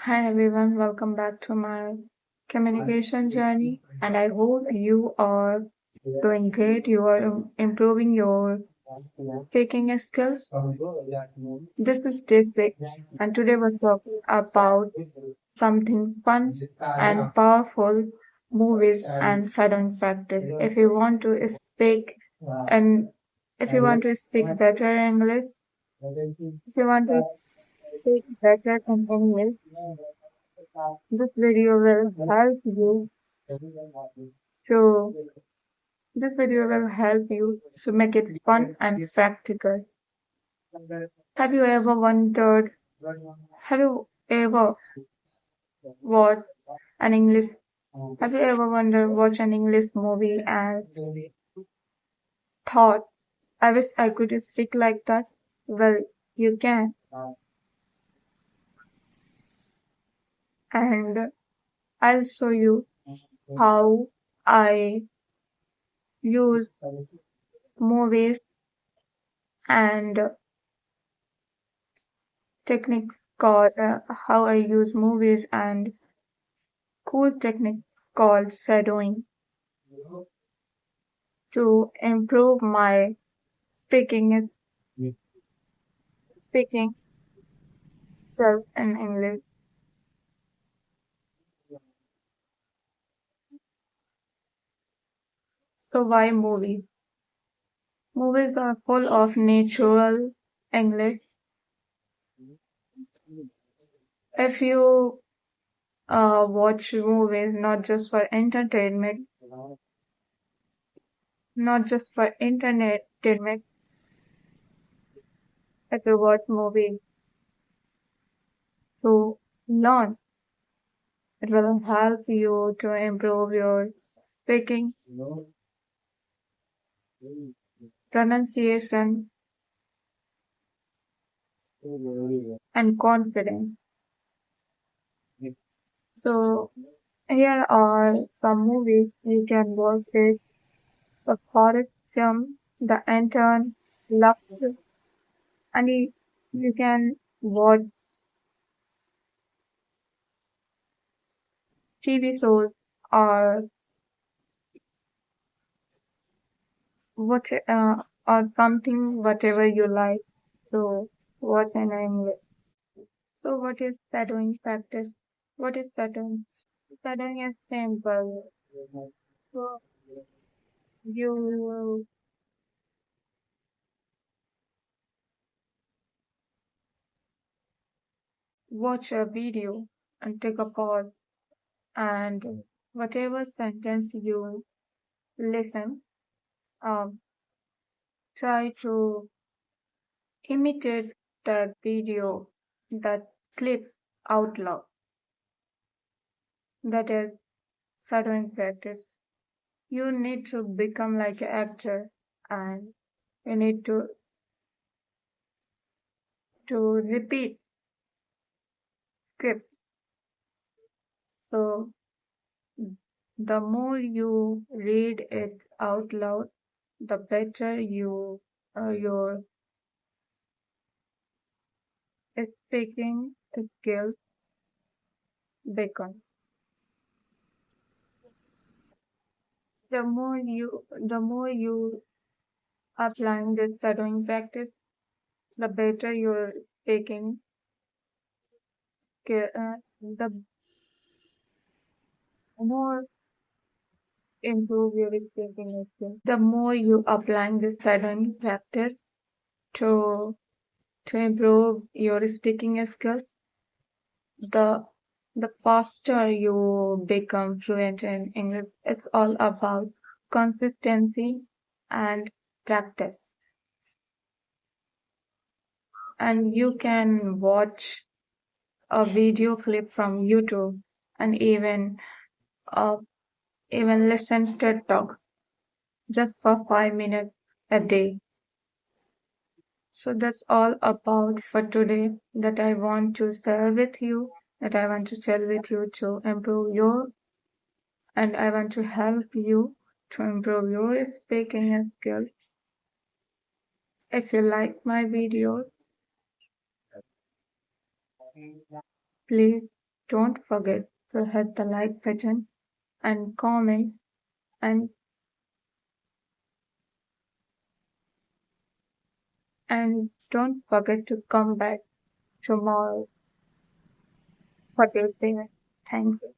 Hi everyone, welcome back to my communication journey, and I hope you are doing great. You are improving your speaking skills. This is David, and today we're talking about something fun and powerful movies and sudden practice. If you want to speak and if you want to speak better English, if you want to speak better in English, this video will help you to this video will help you to make it fun and practical. Have you ever wondered, have you ever watched an English, have you ever wondered watch an English movie and thought, I wish I could speak like that? Well, you can. And I'll show you how I use movies and techniques called how I use movies and cool technique called shadowing to improve my speaking speaking skills in English. So why movies? Movies are full of natural English. If you watch movies not just for entertainment, not just for entertainment, if you watch movies to learn, it will help you to improve your speaking, pronunciation, and confidence. So here are some movies you can watch it. The Forest Gump, The Intern, Lux, and you can watch TV shows or what or something whatever you like to watch in English. So what is shadowing practice? What is shadowing? Shadowing is simple. So you watch a video and take a pause and whatever sentence you listen, um, try to imitate that video, that clip out loud. That is shadowing practice. You need to become like an actor and you need to repeat script. So the more you read it out loud, the better your speaking skills become. The more you applying this shadowing practice, the better your speaking skill, the more improve your speaking skill. The more you applying this shadowing practice to to improve your speaking skills, the the faster you become fluent in English. It's all about consistency and practice. And you can watch a video clip from YouTube and uh, even listen to talks just for 5 minutes a day. So that's all about for today that I want to share with you, that I want to share with you to improve your, and I want to help you to improve your speaking skills. If you like my videos, please Don't forget to hit the like button and comment and don't forget to come back tomorrow for this day. Thank you.